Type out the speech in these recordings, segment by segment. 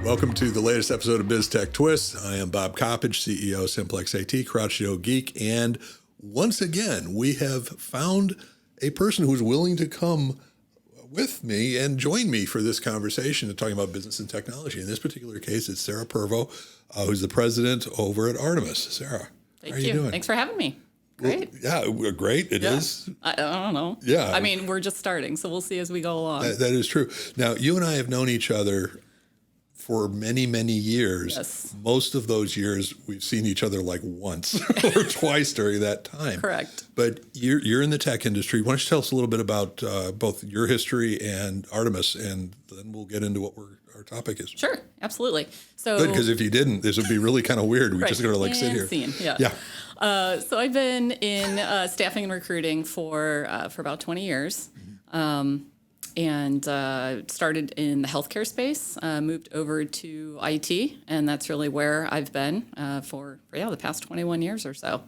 Welcome to the latest episode of Biz Tech Twist. I am Bob Coppage, CEO of Simplex-IT, Crouch Joe Geek, and once again, we have found a person who's willing to come with me and join me for this conversation and talking about business and technology. In this particular case, it's Sarah Pervo, who's the president over at Artemis. Sarah, Thank how are you doing? Thanks for having me. Great. Well, yeah, great. It is. I don't know. Yeah. I mean, we're just starting, so we'll see as we go along. That is true. Now, you and I have known each other for many, many years. Yes. Most of those years, we've seen each other like once or twice during that time. Correct. But you're in the tech industry. Why don't you tell us a little bit about both your history and Artemis, and then we'll get into what our topic is. Sure, absolutely. So good, because if you didn't, this would be really kind of weird. We right. just got to like sit here. Scene. Yeah. Yeah. So I've been in staffing and recruiting for about 20 years. And started in the healthcare space, moved over to IT, and that's really where I've been for the past 21 years or so.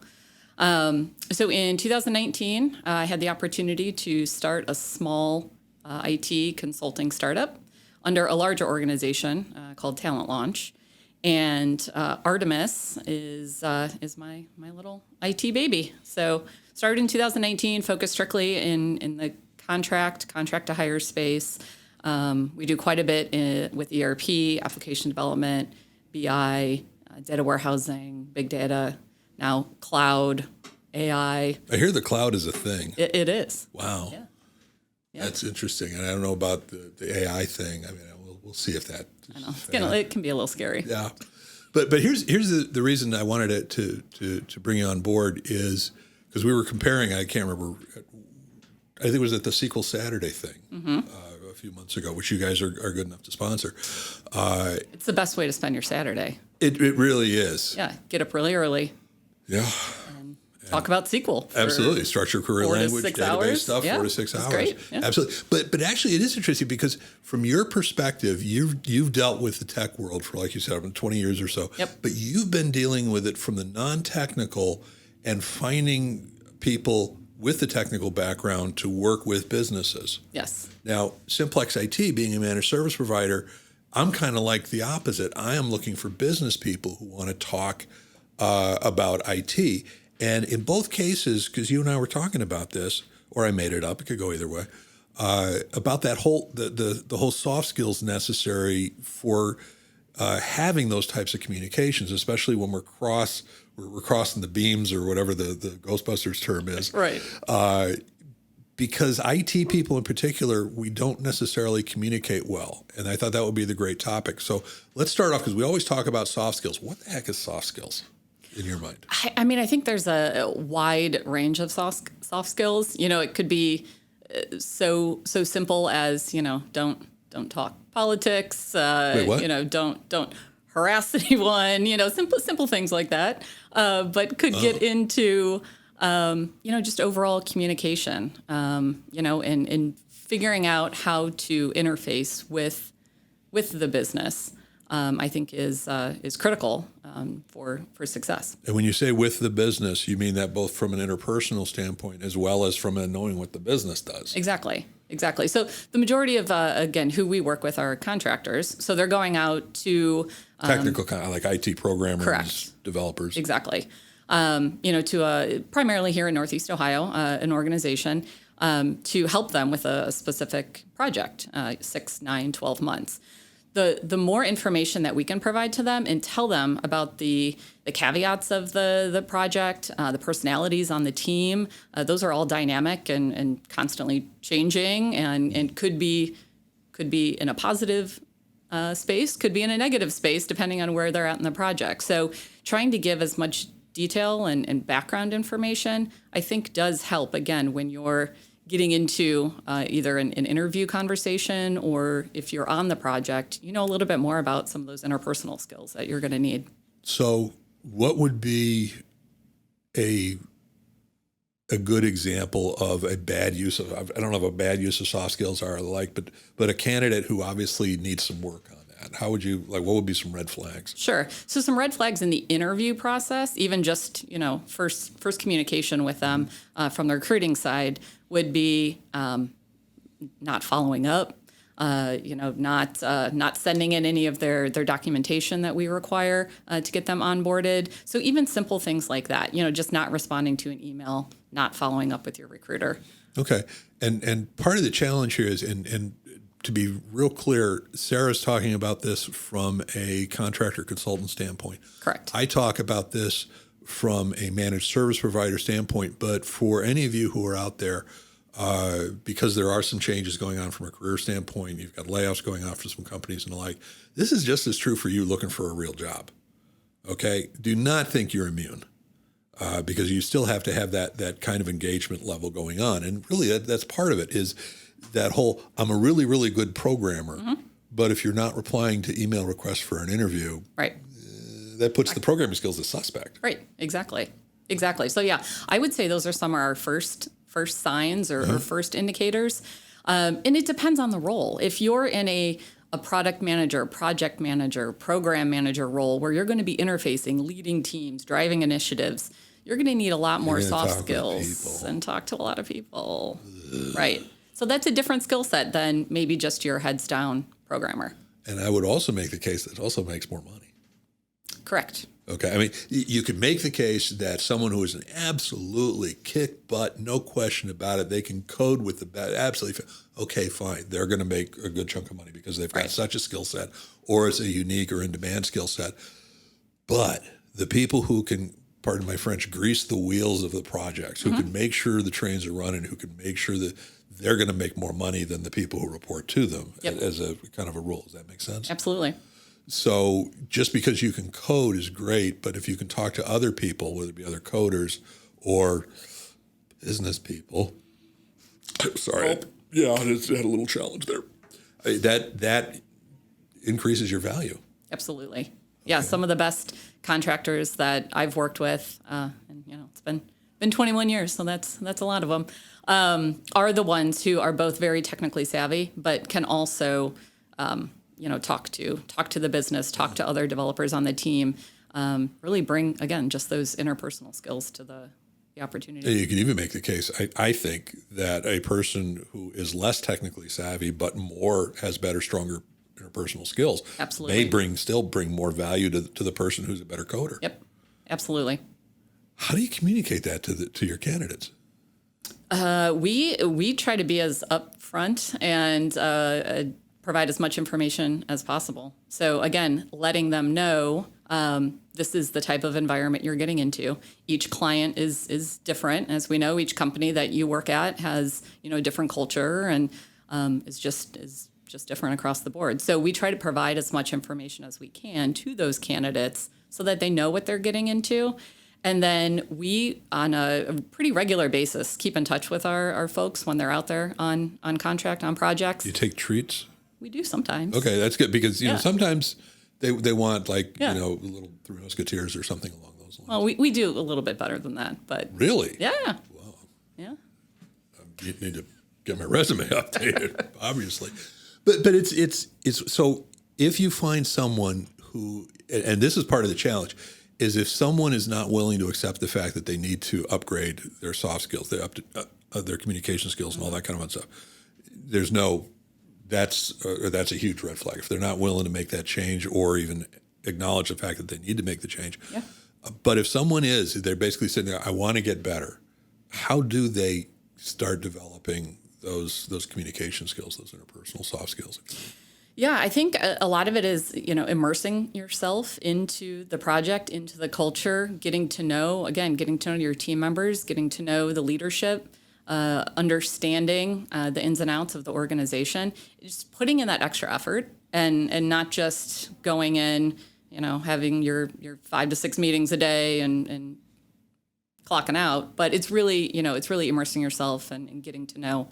So in 2019, I had the opportunity to start a small IT consulting startup under a larger organization called Talent Launch. And Artemis is my little IT baby. So started in 2019, focused strictly in the contract to hire space. We do quite a bit with ERP, application development, BI, data warehousing, big data, now cloud, AI. I hear the cloud is a thing. It is. Wow. Yeah. That's interesting. And I don't know about the AI thing. I mean, we'll see if that. I know. It can be a little scary. Yeah. But here's the reason I wanted it to bring you on board is because we were comparing, I can't remember, I think it was at the SQL Saturday thing a few months ago, which you guys are good enough to sponsor. It's the best way to spend your Saturday. It really is. Yeah, get up really early. Yeah. And talk about SQL. Absolutely. Structured query language, 6 database hours. stuff, Yeah, 4 to 6 that's hours. great. Yeah. Absolutely. But actually it is interesting because from your perspective, you've dealt with the tech world for, like you said, 20 years or so. Yep. But you've been dealing with it from the non-technical and finding people with the technical background to work with businesses. Yes. Now, Simplex-IT, being a managed service provider, I'm kind of like the opposite. I am looking for business people who want to talk about IT. And in both cases, because you and I were talking about this, or I made it up, it could go either way, about that whole the whole soft skills necessary for having those types of communications, especially when we're crossing the beams or whatever the Ghostbusters term is. Right. Because IT people in particular, we don't necessarily communicate well. And I thought that would be the great topic. So let's start off, because we always talk about soft skills. What the heck is soft skills in your mind? I mean, I think there's a wide range of soft skills. You know, it could be so simple as, don't talk politics. Wait, what? Don't harass anyone. Simple things like that. But could get into just overall communication. And figuring out how to interface with the business. I think is critical for success. And when you say with the business, you mean that both from an interpersonal standpoint as well as from knowing what the business does. Exactly. So the majority of, who we work with are contractors. So they're going out to technical kind of like IT programmers, correct. Developers. Exactly. To primarily here in Northeast Ohio, an organization to help them with a specific project, 6, 9, 12 months. The more information that we can provide to them and tell them about the caveats of the project, the personalities on the team, those are all dynamic and constantly changing and could be in a positive space, could be in a negative space, depending on where they're at in the project. So trying to give as much detail and background information, I think does help, again, when you're getting into either an interview conversation or if you're on the project, a little bit more about some of those interpersonal skills that you're going to need. So what would be a good example of a bad use of, I don't know if a bad use of soft skills are alike, but a candidate who obviously needs some work on that? How would you, what would be some red flags? Sure. So some red flags in the interview process, even just, first communication with them from the recruiting side would be not following up, not sending in any of their documentation that we require to get them onboarded. So even simple things like that, just not responding to an email, not following up with your recruiter. Okay. And part of the challenge here is, and to be real clear, Sarah's talking about this from a contractor consultant standpoint. Correct. I talk about this from a managed service provider standpoint, but for any of you who are out there, because there are some changes going on from a career standpoint, you've got layoffs going on for some companies and the like, this is just as true for you looking for a real job. Okay? Do not think you're immune. Because you still have to have that kind of engagement level going on. And really that's part of it, is that whole, I'm a really, really good programmer, but if you're not replying to email requests for an interview, right, that puts the programming skills as suspect. Right, exactly. So yeah, I would say those are some of our first signs or first indicators. And it depends on the role. If you're in a product manager, project manager, program manager role where you're going to be interfacing, leading teams, driving initiatives, you're going to need a lot more soft skills and talk to a lot of people. Right. So that's a different skill set than maybe just your heads down programmer. And I would also make the case that it also makes more money. Correct. Okay. I mean, you could make the case that someone who is an absolutely kick butt, no question about it, they can code with the best, absolutely. Okay, fine. They're going to make a good chunk of money because they've got such a skill set, or it's a unique or in-demand skill set. But the people who can, pardon my French, grease the wheels of the projects, who can make sure the trains are running, who can make sure that they're going to make more money than the people who report to them as a kind of a rule. Does that make sense? Absolutely. So just because you can code is great, but if you can talk to other people, whether it be other coders or business people, sorry, I had a little challenge there. That increases your value. Absolutely. Yeah, some of the best contractors that I've worked with, and it's been 21 years, so that's a lot of them, are the ones who are both very technically savvy, but can also talk to the business, talk to other developers on the team, really bring, again, just those interpersonal skills to the opportunity. You can even make the case, I think, that a person who is less technically savvy but has better, stronger interpersonal skills may still bring more value to the person who's a better coder. Yep, absolutely. How do you communicate that to your candidates? We try to be as upfront and provide as much information as possible. So again, letting them know this is the type of environment you're getting into. Each client is different, as we know. Each company that you work at has a different culture and is just different across the board. So we try to provide as much information as we can to those candidates so that they know what they're getting into. And then we, on a pretty regular basis, keep in touch with our folks when they're out there on contract, on projects. You take treats? We do sometimes. Okay, that's good, because sometimes they want little Three Musketeers or something along those lines. Well, we do a little bit better than that, but really, yeah, wow, yeah. You need to get my resume updated, obviously, but it's so if you find someone who, and this is part of the challenge, is if someone is not willing to accept the fact that they need to upgrade their soft skills, their communication skills, and all that kind of fun stuff. That's a huge red flag. If they're not willing to make that change or even acknowledge the fact that they need to make the change. Yeah. But if someone they're basically sitting there, I want to get better. How do they start developing those communication skills, those interpersonal soft skills? Yeah, I think a lot of it is, immersing yourself into the project, into the culture, getting to know your team members, getting to know the leadership, understanding the ins and outs of the organization, just putting in that extra effort and not just going in, having your 5 to 6 meetings a day and clocking out, but it's really immersing yourself and getting to know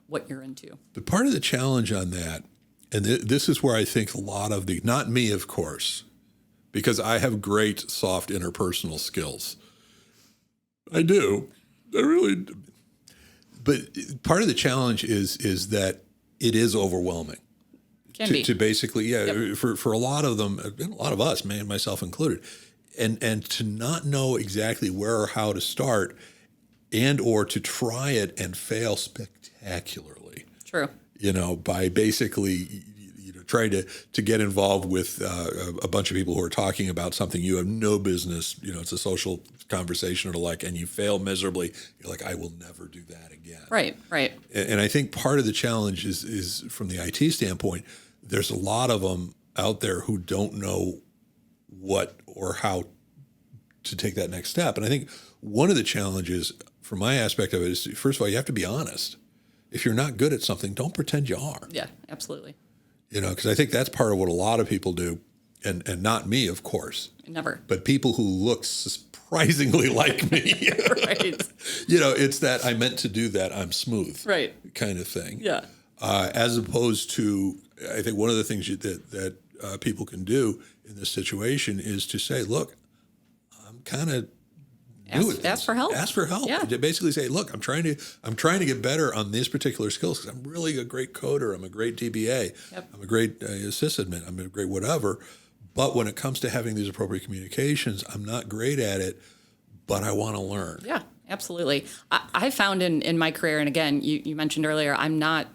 what you're into. But part of the challenge on that, and this is where I think a lot of not me, of course, because I have great soft interpersonal skills. I do. I really do. But part of the challenge is that it is overwhelming. Can be. To basically, for a lot of them, and a lot of us, myself included, and to not know exactly where or how to start, and or to try it and fail spectacularly. True. by basically trying to get involved with a bunch of people who are talking about something you have no business. It's a social conversation or the like, and you fail miserably. You're like, I will never do that again. Right. And I think part of the challenge is from the IT standpoint. There's a lot of them out there who don't know what or how to take that next step. And I think one of the challenges from my aspect of it is, first of all, you have to be honest. If you're not good at something, don't pretend you are. Yeah, absolutely. Because I think that's part of what a lot of people do, and not me, of course. Never. But people who look surprisingly like me. Right. It's that I meant to do that, I'm smooth. Right. Kind of thing. Yeah. As opposed to, I think one of the things that people can do in this situation is to say, look, I'm kind of ask for help. Ask for help. Yeah. To basically say, look, I'm trying to get better on these particular skills because I'm really a great coder. I'm a great DBA. Yep. I'm a great sysadmin. I'm a great whatever. But when it comes to having these appropriate communications, I'm not great at it, but I want to learn. Yeah, absolutely. I found in my career, and again, you mentioned earlier, I'm not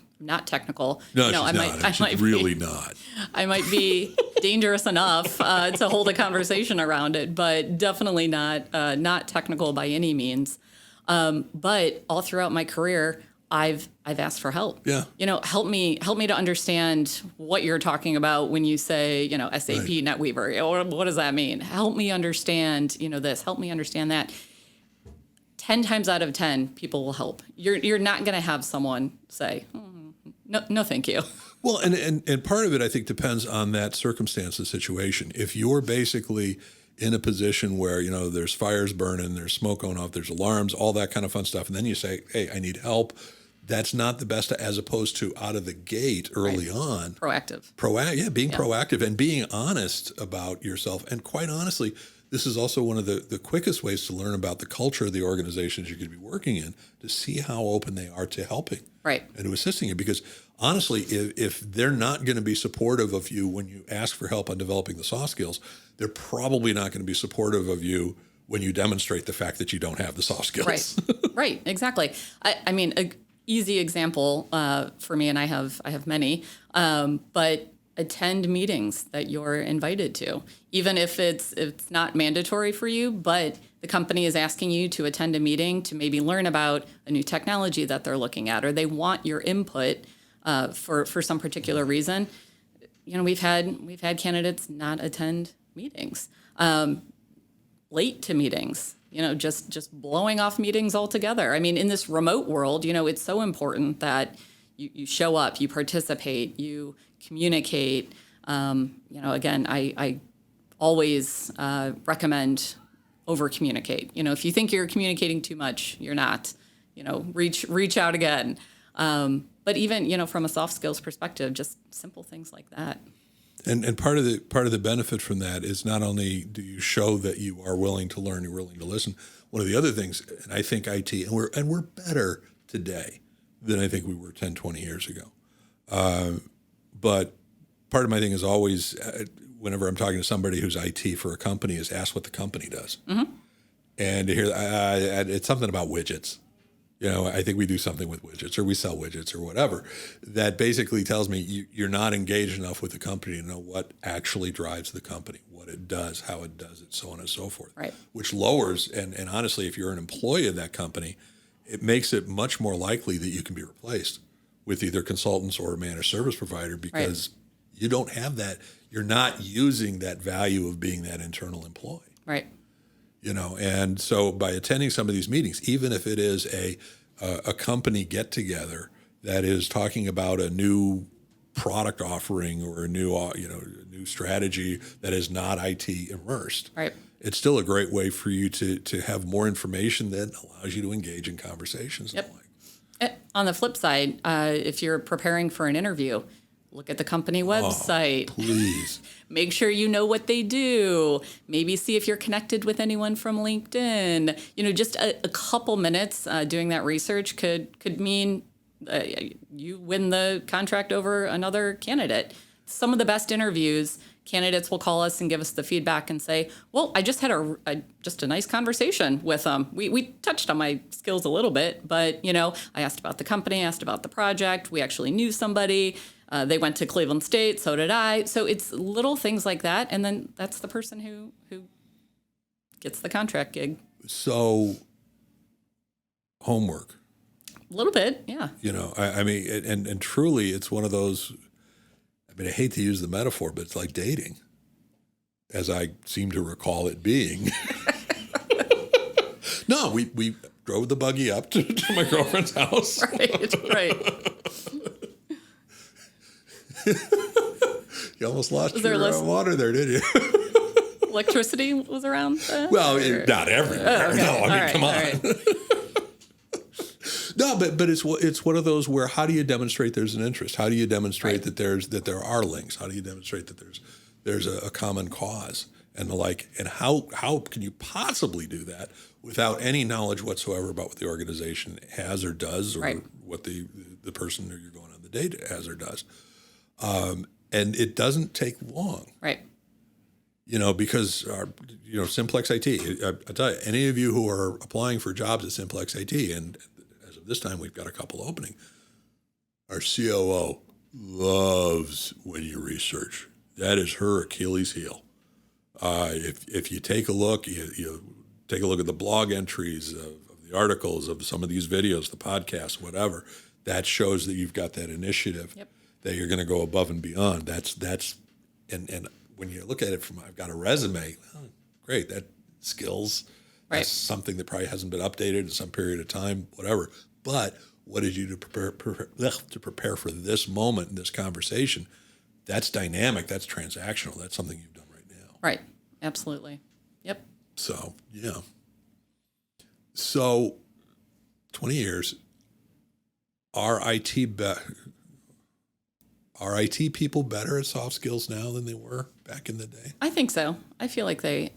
technical. No, she's not. She's really not. I might be dangerous enough to hold a conversation around it, but definitely not technical by any means. But all throughout my career, I've asked for help. Yeah. Help me to understand what you're talking about when you say, SAP Right. NetWeaver. What does that mean? Help me understand, this. Help me understand that. 10 times out of 10, people will help. You're not going to have someone say, no, thank you. Well, and part of it, I think, depends on that circumstance and situation. If you're basically in a position where, there's fires burning, there's smoke going off, there's alarms, all that kind of fun stuff, and then you say, hey, I need help, that's not the best, as opposed to out of the gate early on. Proactive. Being proactive and being honest about yourself. And quite honestly, this is also one of the quickest ways to learn about the culture of the organizations you're going to be working in, to see how open they are to helping and to assisting you. Because honestly, if they're not going to be supportive of you when you ask for help on developing the soft skills, they're probably not going to be supportive of you when you demonstrate the fact that you don't have the soft skills. Right, exactly. I mean, an easy example for me, and I have many, but attend meetings that you're invited to, even if it's not mandatory for you, but the company is asking you to attend a meeting to maybe learn about a new technology that they're looking at, or they want your input for some particular reason. We've had candidates not attend meetings, late to meetings, just blowing off meetings altogether. I mean, in this remote world, it's so important that you show up, you participate, you communicate. Again, I always recommend over communicate. If you think you're communicating too much, you're not. Reach out again. But even from a soft skills perspective, just simple things like that. And part of the benefit from that is not only do you show that you are willing to learn, you're willing to listen. One of the other things, and I think IT, and we're better today than I think we were 10, 20 years ago. But part of my thing is always, whenever I'm talking to somebody who's IT for a company, is ask what the company does. Mm-hmm. And to hear it's something about widgets. I think we do something with widgets, or we sell widgets, or whatever. That basically tells me you're not engaged enough with the company to know what actually drives the company, what it does, how it does it, so on and so forth. Right. Which lowers, and honestly, if you're an employee of that company, it makes it much more likely that you can be replaced with either consultants or a managed service provider, because you don't have that. You're not using that value of being that internal employee. Right. And so by attending some of these meetings, even if it is a company get together that is talking about a new product offering or a new strategy that is not IT immersed, right, it's still a great way for you to have more information that allows you to engage in conversations. Yep. And on the flip side, if you're preparing for an interview, look at the company website. Oh, please. Make sure you know what they do. Maybe see if you're connected with anyone from LinkedIn. Just a couple minutes doing that research could mean you win the contract over another candidate. Some of the best interviews candidates will call us and give us the feedback and say, well, I just had just a nice conversation with them. We touched on my skills a little bit, but, I asked about the company, asked about the project. We actually knew somebody. They went to Cleveland State, so did I. So it's little things like that. And then that's the person who gets the contract gig. So homework. A little bit, yeah. I mean, and truly it's one of those, I hate to use the metaphor, but it's like dating, as I seem to recall it being. No, we drove the buggy up to my girlfriend's house. Right. You almost lost your water there, didn't you? Electricity was around then? Well, not everywhere. Okay. No, come on. Right. No, but it's one of those where how do you demonstrate there's an interest? How do you demonstrate that there are links? How do you demonstrate that there's a common cause and the like? And how can you possibly do that without any knowledge whatsoever about what the organization has or does, or what the person that you're going on the date has or does? And it doesn't take long. Right. Because Simplex-IT, I tell you, any of you who are applying for jobs at Simplex-IT, and as of this time, we've got a couple opening, our COO loves when you research. That is her Achilles heel. If you take a look, you take a look at the blog entries of the articles, of some of these videos, the podcasts, whatever, that shows that you've got that initiative. Yep. That you're going to go above and beyond. That's and when you look at it from, I've got a resume, oh, great, that skills, that's something that probably hasn't been updated in some period of time, whatever. But what did you do to prepare for this moment in this conversation? That's dynamic. That's transactional. That's something you've done right now. Right. Absolutely. Yep. So, yeah. So, 20 years, Are IT people better at soft skills now than they were back in the day? I think so. I feel like they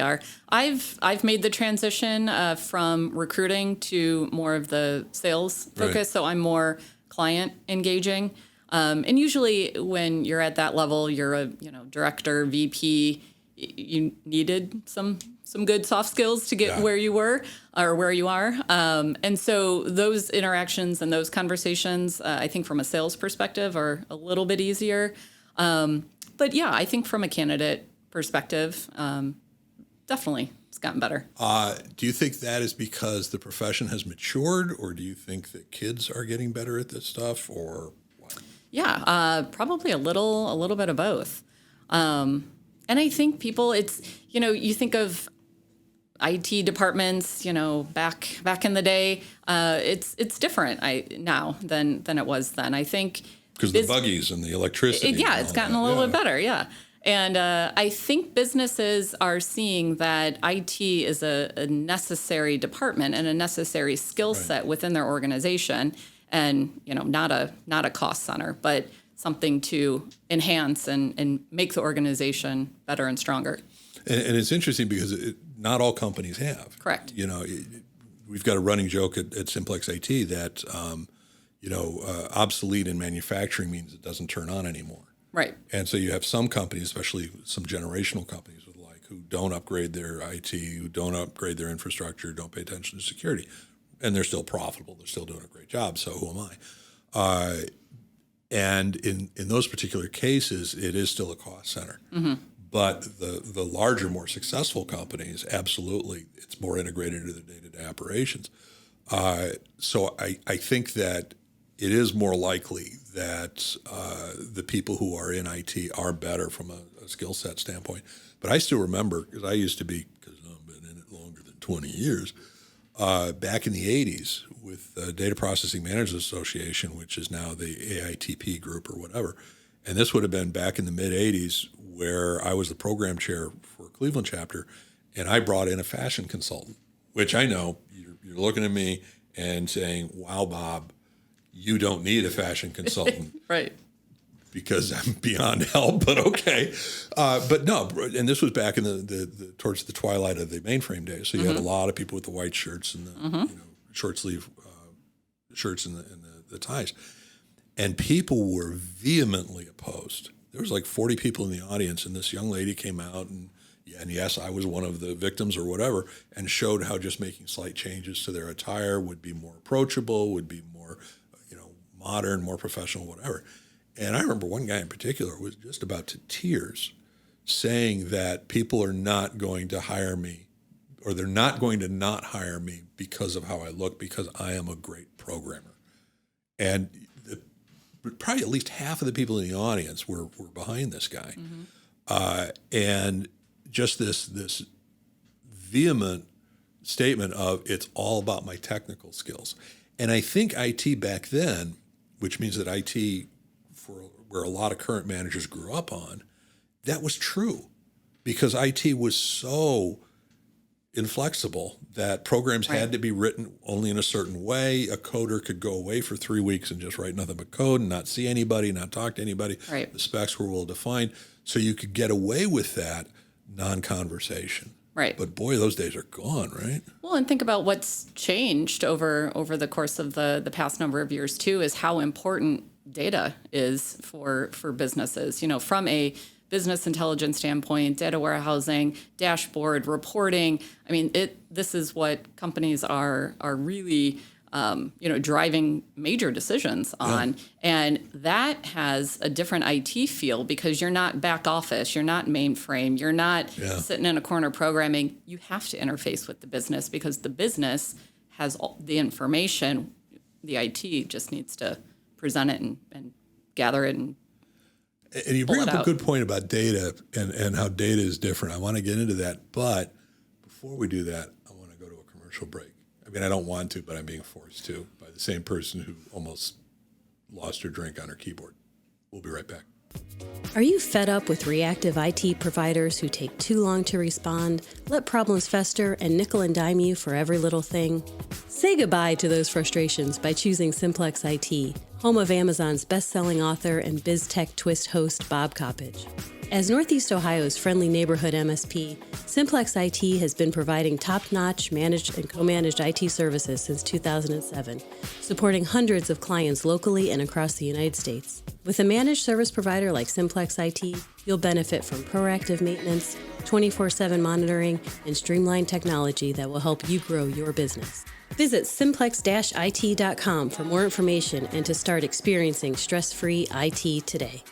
are. I've made the transition from recruiting to more of the sales focus. Right. So I'm more client engaging. And usually when you're at that level, you're a director, VP. You needed some good soft skills to get where you were or where you are. And so those interactions and those conversations, I think from a sales perspective, are a little bit easier. But yeah, I think from a candidate perspective, definitely it's gotten better. Do you think that is because the profession has matured, or do you think that kids are getting better at this stuff, or what? Yeah, probably a little bit of both. And I think people, it's, you think of IT departments, back in the day, it's different now than it was then. I think because the buggies and the electricity. It's gotten a little bit better. Yeah. And I think businesses are seeing that IT is a necessary department and a necessary skill set within their organization, and not a cost center, but something to enhance and make the organization better and stronger. And it's interesting because not all companies have. Correct. We've got a running joke at Simplex-IT that, obsolete in manufacturing means it doesn't turn on anymore. Right. And so you have some companies, especially some generational companies who don't upgrade their IT, who don't upgrade their infrastructure, don't pay attention to security. And they're still profitable. They're still doing a great job. So who am I? And in those particular cases, it is still a cost center. Mm-hmm. But the larger, more successful companies, absolutely, it's more integrated into their day-to-day operations. So I think that it is more likely that the people who are in IT are better from a skill set standpoint. But I still remember, because I used to be, because I've been in it longer than 20 years, back in the 80s with Data Processing Managers Association, which is now the AITP group or whatever. And this would have been back in the mid-'80s, where I was the program chair for Cleveland chapter, and I brought in a fashion consultant, which I know you're looking at me and saying, wow, Bob, you don't need a fashion consultant. Right. Because I'm beyond help, but okay. But no, and this was back in the towards the twilight of the mainframe days. So you had a lot of people with the white shirts and the short sleeve shirts and the ties. And people were vehemently opposed. there was like 40 people in the audience, and this young lady came out and yes, I was one of the victims or whatever, and showed how just making slight changes to their attire would be more approachable, would be more, modern, more professional, whatever. And I remember one guy in particular was just about to tears, saying that people are not going to hire me, or they're not going to not hire me because of how I look, because I am a great programmer. And probably at least half of the people in the audience were behind this guy. And just this vehement statement of it's all about my technical skills. And I think IT back then, which means that IT, for where a lot of current managers grew up on, that was true, because IT was so inflexible that programs had to be written only in a certain way. A coder could go away for 3 weeks and just write nothing but code and not see anybody, not talk to anybody. Right. The specs were well defined, so you could get away with that non-conversation. Right. But boy, those days are gone, right? Well, and think about what's changed over the course of the past number of years too, is how important data is for businesses. From a business intelligence standpoint, data warehousing, dashboard, reporting. I mean, this is what companies are really driving major decisions on. Yeah. And that has a different IT feel, because you're not back office, you're not mainframe, you're not sitting in a corner programming. You have to interface with the business, because the business has all the information. The IT just needs to present it and gather it and you bring up a good point about data and how data is different. I want to get into that. But before we do that, I want to go to a commercial break. I mean, I don't want to, but I'm being forced to by the same person who almost lost her drink on her keyboard. We'll be right back. Are you fed up with reactive IT providers who take too long to respond, let problems fester, and nickel and dime you for every little thing? Say goodbye to those frustrations by choosing Simplex-IT, home of Amazon's best-selling author and BizTech Twist host Bob Coppage. As Northeast Ohio's friendly neighborhood MSP, Simplex-IT has been providing top-notch managed and co-managed IT services since 2007, supporting hundreds of clients locally and across the United States. With a managed service provider like Simplex-IT, you'll benefit from proactive maintenance, 24/7 monitoring, and streamlined technology that will help you grow your business. Visit simplex-it.com for more information and to start experiencing stress-free IT today.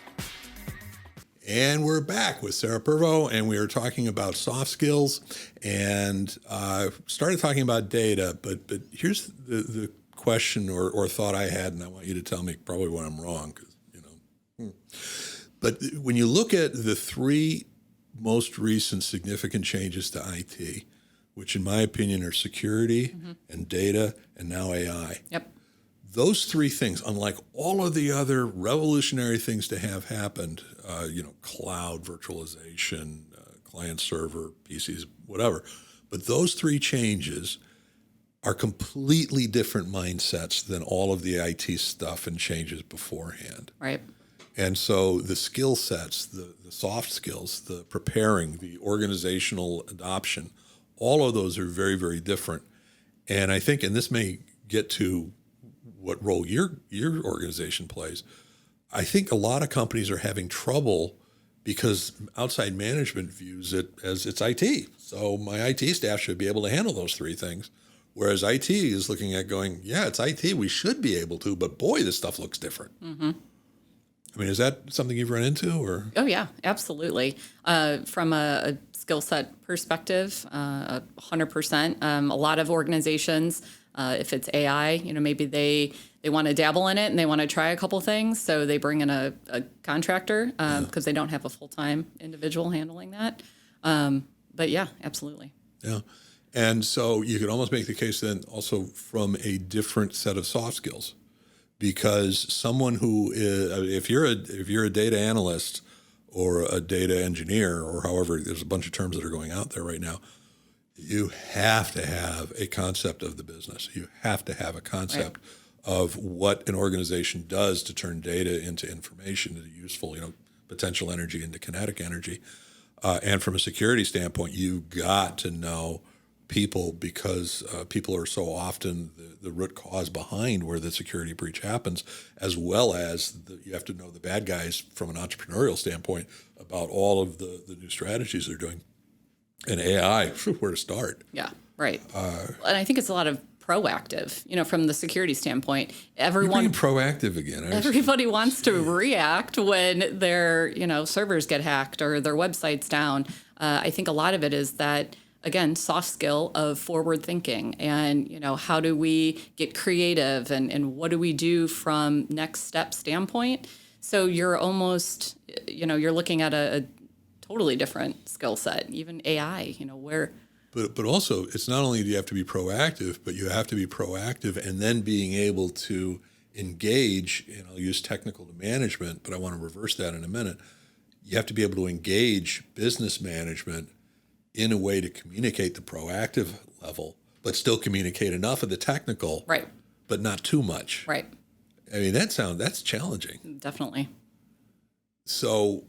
And we're back with Sarah Pervo, and we are talking about soft skills, and started talking about data. But here's the question or thought I had, and I want you to tell me probably when I'm wrong, because But when you look at the three most recent significant changes to IT, which in my opinion are security and data and now AI. Yep. Those three things, unlike all of the other revolutionary things to have happened, cloud, virtualization, client server, PCs, whatever, but those three changes are completely different mindsets than all of the IT stuff and changes beforehand. Right. And so the skill sets, the soft skills, the preparing, the organizational adoption, all of those are very, very different. And I think, and this may get to what role your organization plays, I think a lot of companies are having trouble because outside management views it as it's IT. So my IT staff should be able to handle those three things. Whereas IT is looking at going, yeah, it's IT, we should be able to, but boy, this stuff looks different. Mm-hmm. I mean, is that something you've run into, or? Oh yeah, absolutely. From a skill set perspective, 100%. A lot of organizations, if it's AI, maybe they want to dabble in it and they want to try a couple things, so they bring in a contractor because they don't have a full-time individual handling that. But yeah, absolutely. Yeah. And so you could almost make the case then also from a different set of soft skills, because someone who is, if you're a data analyst or a data engineer, or however, there's a bunch of terms that are going out there right now, you have to have a concept of the business. You have to have a concept of what an organization does to turn data into information, into useful, potential energy into kinetic energy. And from a security standpoint, you've got to know people because people are so often the root cause behind where the security breach happens, as well as you have to know the bad guys from an entrepreneurial standpoint about all of the new strategies they're doing. And AI, where to start? Yeah, right. And I think it's a lot of proactive, from the security standpoint. Everyone You're being proactive again. Everybody wants to react when their, servers get hacked or their website's down. I think a lot of it is that, again, soft skill of forward thinking and, how do we get creative and what do we do from next step standpoint? So you're almost, you're looking at a totally different skill set, even AI, where. But also, it's not only do you have to be proactive, but you have to be proactive and then being able to engage, and I'll use technical to management, but I want to reverse that in a minute. You have to be able to engage business management in a way to communicate the proactive level, but still communicate enough of the technical, right, but not too much. Right. I mean, that's challenging. Definitely. So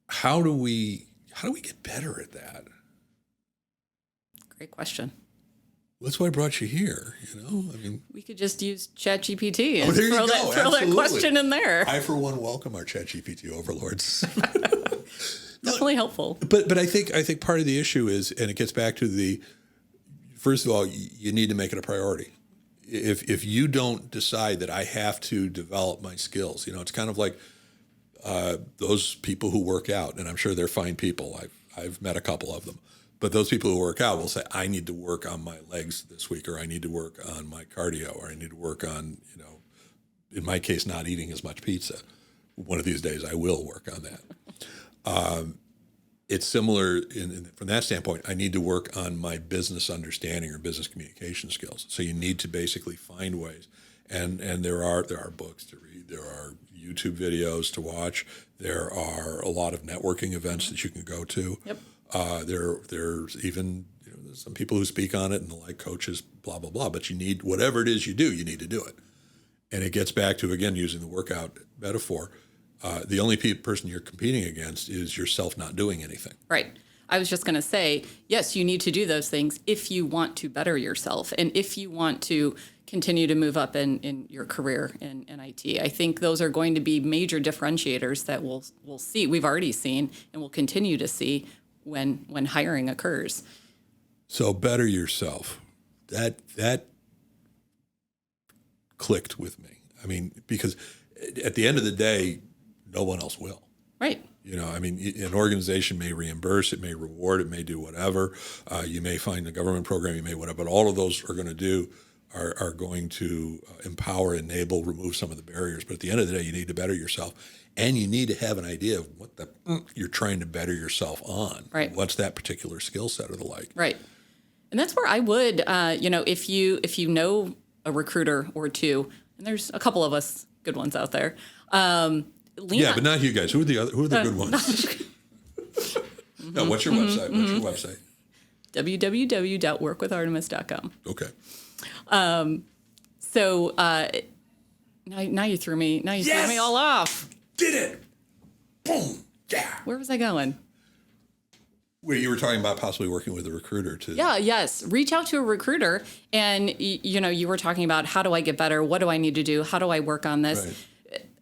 how do we get better at that? Great question. That's why I brought you here. I mean, we could just use ChatGPT and there you throw go. that question in there. I, for one, welcome our ChatGPT overlords. Definitely helpful. But I think part of the issue is, and it gets back to first of all, you need to make it a priority. If you don't decide that I have to develop my skills, it's kind of like those people who work out, and I'm sure they're fine people. I've met a couple of them. But those people who work out will say, I need to work on my legs this week, or I need to work on my cardio, or I need to work on, in my case, not eating as much pizza. One of these days I will work on that. It's similar from that standpoint. I need to work on my business understanding or business communication skills. So you need to basically find ways. And there are books to read. There are YouTube videos to watch. There are a lot of networking events that you can go to. Yep. There's even there's some people who speak on it and like coaches, blah, blah, blah. But you need, whatever it is you do, you need to do it. And it gets back to, again, using the workout metaphor. The only person you're competing against is yourself not doing anything. Right. I was just going to say, yes, you need to do those things if you want to better yourself and if you want to continue to move up in your career in IT. I think those are going to be major differentiators that we'll see. We've already seen and we'll continue to see when hiring occurs. So better yourself. That clicked with me. I mean, because at the end of the day, no one else will. Right. I mean, an organization may reimburse, it may reward, it may do whatever. You may find a government program, you may whatever, but all of those are going to do are going to empower, enable, remove some of the barriers. But at the end of the day, you need to better yourself. And you need to have an idea of what you're trying to better yourself on. Right. What's that particular skill set or the like. Right. And that's where I would, if you know a recruiter or two, and there's a couple of us good ones out there. Yeah, but not you guys. Who are the good ones? No, what's your website? What's your website? www.workwithartemis.com. Okay. So now you threw me. Now you threw me all off. Did it! Boom! Yeah. Where was I going? Where you were talking about possibly working with a recruiter to. Yeah. Yes. Reach out to a recruiter, and you were talking about how do I get better? What do I need to do? How do I work on this?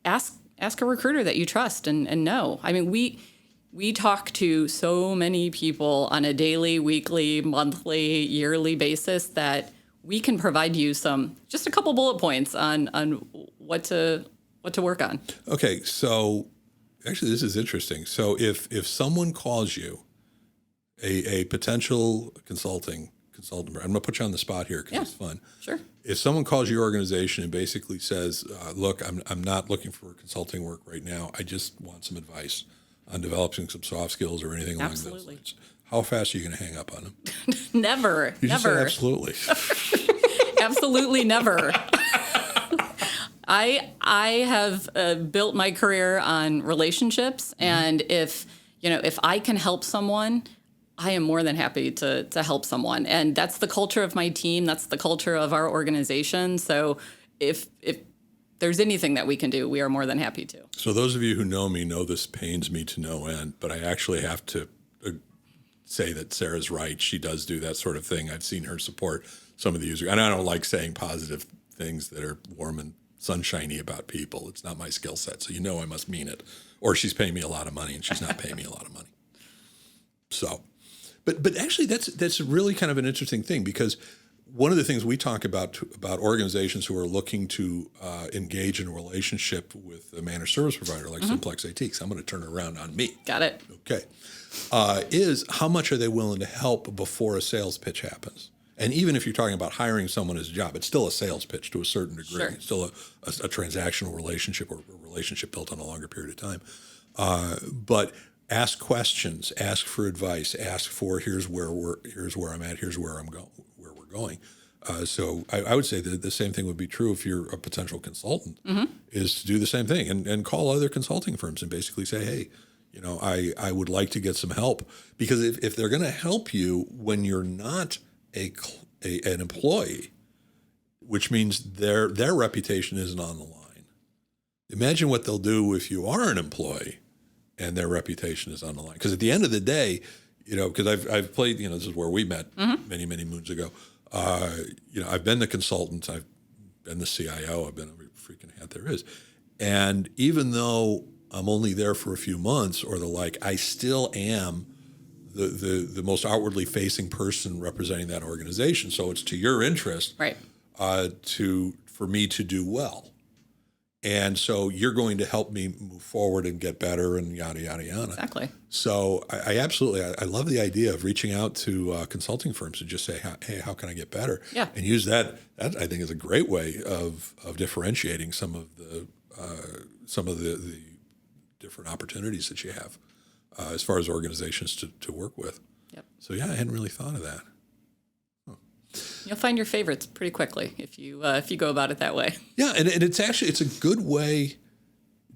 Right. Ask a recruiter that you trust and know. I mean, we talk to so many people on a daily, weekly, monthly, yearly basis that we can provide you just a couple bullet points on what to work on. Okay, so actually this is interesting. So if someone calls you, a potential consultant, I'm going to put you on the spot here because it's fun. Sure. If someone calls your organization and basically says, look, I'm not looking for consulting work right now. I just want some advice on developing some soft skills or anything along those lines. How fast are you going to hang up on them? Never. You just never. said absolutely. Absolutely never. I have built my career on relationships, and if I can help someone, I am more than happy to help someone. And that's the culture of my team. That's the culture of our organization. So if there's anything that we can do, we are more than happy to. So those of you who know me know this pains me to no end, but I actually have to say that Sarah's right. She does do that sort of thing. I've seen her support some of the users. And I don't like saying positive things that are warm and sunshiny about people. It's not my skill set. So I must mean it. Or she's paying me a lot of money and she's not paying me a lot of money. So, but actually that's really kind of an interesting thing, because one of the things we talk about organizations who are looking to engage in a relationship with a managed service provider like Simplex-IT, because I'm going to turn it around on me. Got it. Okay. Is how much are they willing to help before a sales pitch happens? And even if you're talking about hiring someone as a job, it's still a sales pitch to a certain degree. Sure. It's still a transactional relationship, or a relationship built on a longer period of time. But ask questions, ask for advice, ask for here's where I'm at, here's where where we're going. So I would say that the same thing would be true if you're a potential consultant, is to do the same thing and call other consulting firms and basically say, hey, I would like to get some help, because if they're going to help you when you're not an employee, which means their reputation isn't on the line. Imagine what they'll do if you are an employee and their reputation is on the line. Because at the end of the day, because I've played, this is where we met many, many moons ago. I've been the consultant, I've been the CIO, I've been every freaking hat there is. And even though I'm only there for a few months or the like, I still am the most outwardly facing person representing that organization. So it's to your interest, Right. For me to do well. And so you're going to help me move forward and get better and yada, yada, yada. Exactly. So I absolutely love the idea of reaching out to consulting firms to just say, hey, how can I get better? Yeah. And use that I think is a great way of differentiating some of the different opportunities that you have as far as organizations to work with. Yep. So I hadn't really thought of that. You'll find your favorites pretty quickly if you go about it that way. Yeah, and it's a good way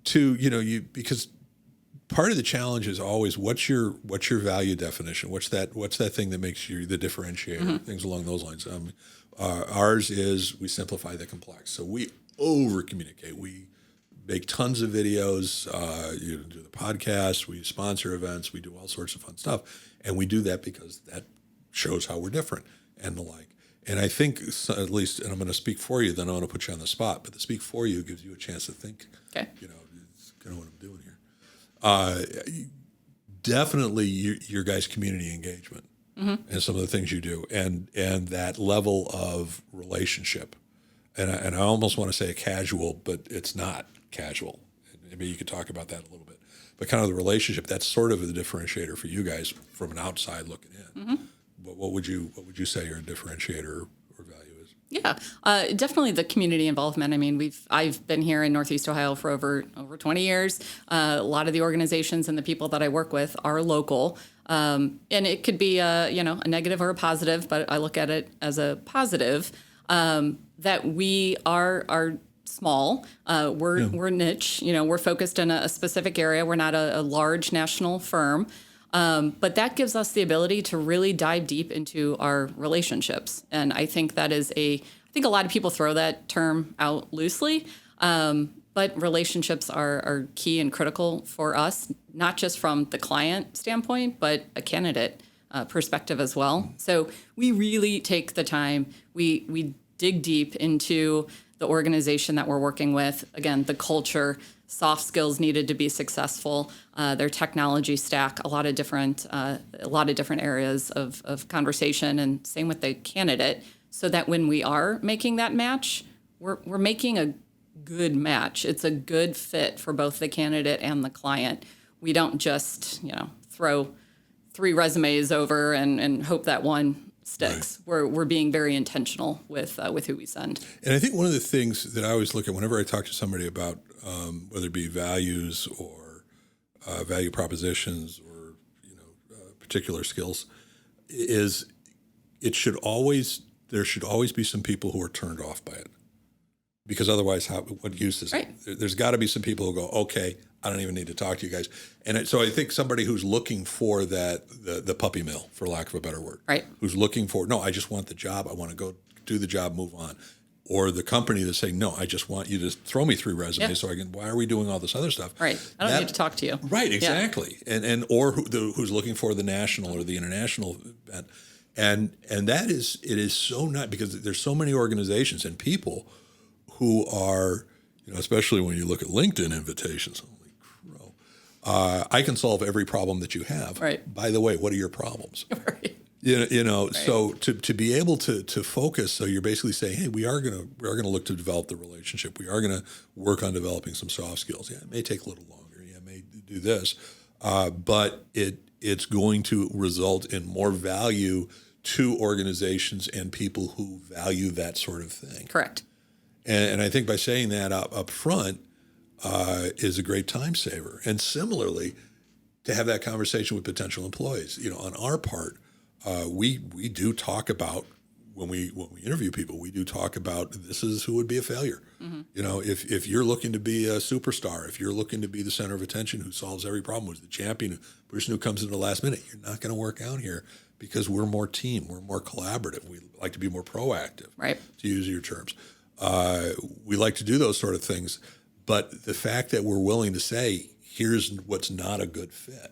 to because part of the challenge is always what's your value definition? What's that thing that makes you the differentiator? Things along those lines. Ours is we simplify the complex. So we over communicate. We make tons of videos. Do the podcast. We sponsor events. We do all sorts of fun stuff, and we do that because that shows how we're different and the like. And I think, at least, and I'm going to speak for you, then I want to put you on the spot, but the speak for you gives you a chance to think. Okay. It's kind of what I'm doing here. Definitely your guys' community engagement and some of the things you do, and that level of relationship. And I almost want to say casual, but it's not casual. Maybe you could talk about that a little bit. But kind of the relationship, that's sort of the differentiator for you guys from an outside looking in. But what would you say your differentiator or value is? Yeah, definitely the community involvement. I mean, I've been here in Northeast Ohio for over 20 years. A lot of the organizations and the people that I work with are local, and it could be a negative or a positive, but I look at it as a positive that we are small. We're niche. We're focused in a specific area. We're not a large national firm. But that gives us the ability to really dive deep into our relationships. And I think that is I think a lot of people throw that term out loosely, but relationships are key and critical for us, not just from the client standpoint, but a candidate perspective as well. So we really take the time, we dig deep into the organization that we're working with, again, the culture, soft skills needed to be successful, their technology stack, a lot of different areas of conversation, and same with the candidate, so that when we are making that match, we're making a good match. It's a good fit for both the candidate and the client. We don't just throw 3 resumes over and hope that one sticks. Right. We're being very intentional with who we send. And I think one of the things that I always look at whenever I talk to somebody about whether it be values or value propositions or particular skills, is there should always be some people who are turned off by it, because otherwise, what use is it? There's got to be some people who go, okay, I don't even need to talk to you guys. And so I think somebody who's looking for the puppy mill, for lack of a better word, right? Who's looking for, no, I just want the job. I want to go do the job, move on. or the company that's saying, no, I just want you to throw me 3 resumes so I can, why are we doing all this other stuff? Right. I don't need to talk to you. Right, exactly. And or who's looking for the national or the international event. And that is, it is so not, because there's so many organizations and people who are, especially when you look at LinkedIn invitations, holy crow, I can solve every problem that you have. Right. By the way, what are your problems? Right. Right. So to be able to focus, so you're basically saying, hey, we are gonna look to develop the relationship. We are gonna work on developing some soft skills. Yeah, it may take a little longer. Yeah, it may do this, but it's going to result in more value to organizations and people who value that sort of thing. Correct. And I think by saying that up front is a great time saver. And similarly, to have that conversation with potential employees, on our part. We do talk about when we interview people, we do talk about this is who would be a failure. Mm-hmm. If you're looking to be a superstar, if you're looking to be the center of attention who solves every problem, who's the champion, person who comes in the last minute, you're not going to work out here because we're more team, we're more collaborative. We like to be more proactive, right? To use your terms. We like to do those sort of things, but the fact that we're willing to say, here's what's not a good fit,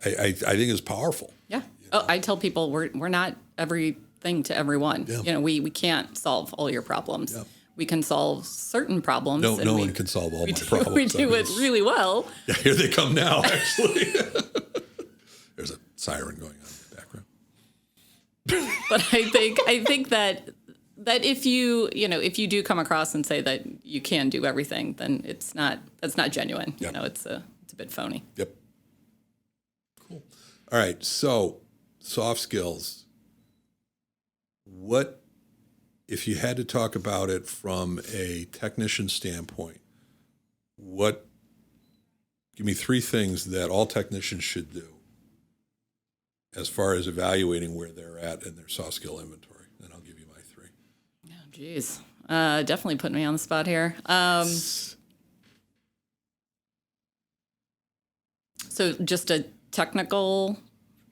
I think is powerful. Yeah. I tell people we're not everything to everyone. Yeah. We can't solve all your problems. Yeah. We can solve certain problems. No one can solve all my problems. We do it really well. Yeah, here they come now, actually. There's a siren going on in the background. But I think that if you do come across and say that you can do everything, then that's not genuine. Yep. It's a bit phony. Yep. Cool. All right. So soft skills. What, if you had to talk about it from a technician standpoint, give me 3 things that all technicians should do as far as evaluating where they're at in their soft skill inventory. Then I'll give you my 3. Oh, geez. Definitely putting me on the spot here. So just a technical,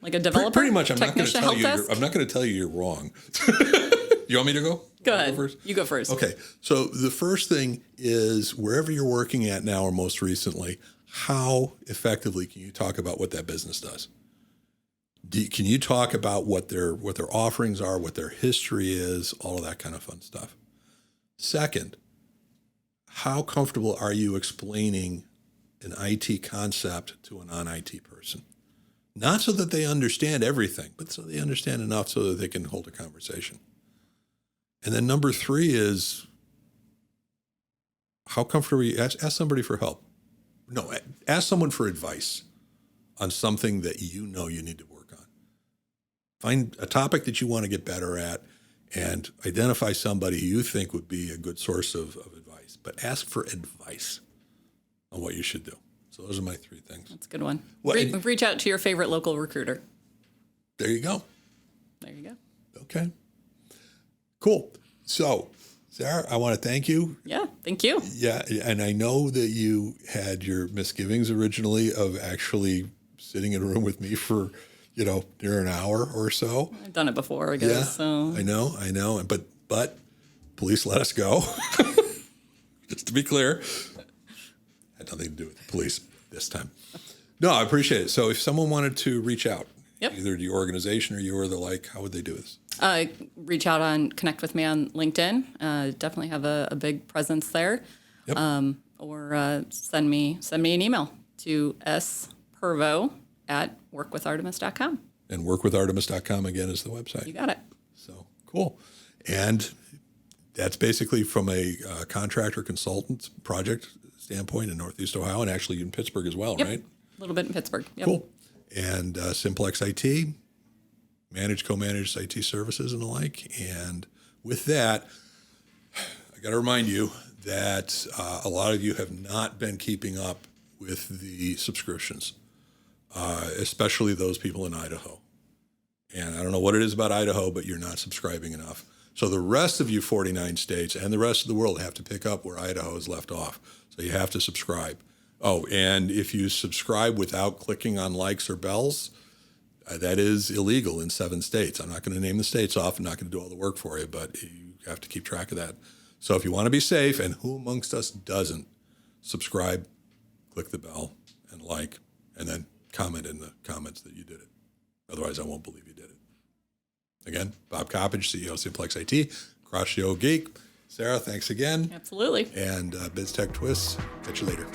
like a developer? Pretty much. I'm not going to tell you you're wrong. You want me to go? Go ahead. You go first. Okay. So the first thing is, wherever you're working at now or most recently, how effectively can you talk about what that business does? Can you talk about what their offerings are, what their history is, all of that kind of fun stuff? Second, how comfortable are you explaining an IT concept to a non-IT person? Not so that they understand everything, but so they understand enough so that they can hold a conversation. And then number 3 is, how comfortable are you? Ask somebody for help. No, ask someone for advice on something that you need to work on. Find a topic that you want to get better at and identify somebody who you think would be a good source of advice. But ask for advice on what you should do. So those are my 3 things. That's a good one. Reach out to your favorite local recruiter. There you go. There you go. Okay. Cool. So, Sarah, I want to thank you. Yeah, thank you. Yeah, and I know that you had your misgivings originally of actually sitting in a room with me for, near an hour or so. I've done it before, I guess. Yeah, so. I know. But police let us go. Just to be clear. Had nothing to do with the police this time. No, I appreciate it. So if someone wanted to reach out, either to your organization or you or the like, how would they do this? Connect with me on LinkedIn. Definitely have a big presence there. Yep. Or send me an email to spervo@workwithartemis.com. And workwithartemis.com again is the website. You got it. So cool. And that's basically from a contractor consultant project standpoint in Northeast Ohio, and actually in Pittsburgh as well, right? A little bit in Pittsburgh. Yep. Cool. And Simplex-IT, co-managed IT services and the like. And with that, I got to remind you that a lot of you have not been keeping up with the subscriptions, especially those people in Idaho. And I don't know what it is about Idaho, but you're not subscribing enough. So the rest of you 49 states and the rest of the world have to pick up where Idaho is left off. So you have to subscribe. Oh, and if you subscribe without clicking on likes or bells, that is illegal in 7 states. I'm not going to name the states off. I'm not going to do all the work for you, but you You have to keep track of that. So if you want to be safe, and who amongst us doesn't, subscribe, click the bell, and like, and then comment in the comments that you did it. Otherwise, I won't believe you did it. Again, Bob Coppage, CEO of Simplex-IT, Cross Show Geek. Sarah, thanks again. Absolutely. And BizTech Twists. Catch you later.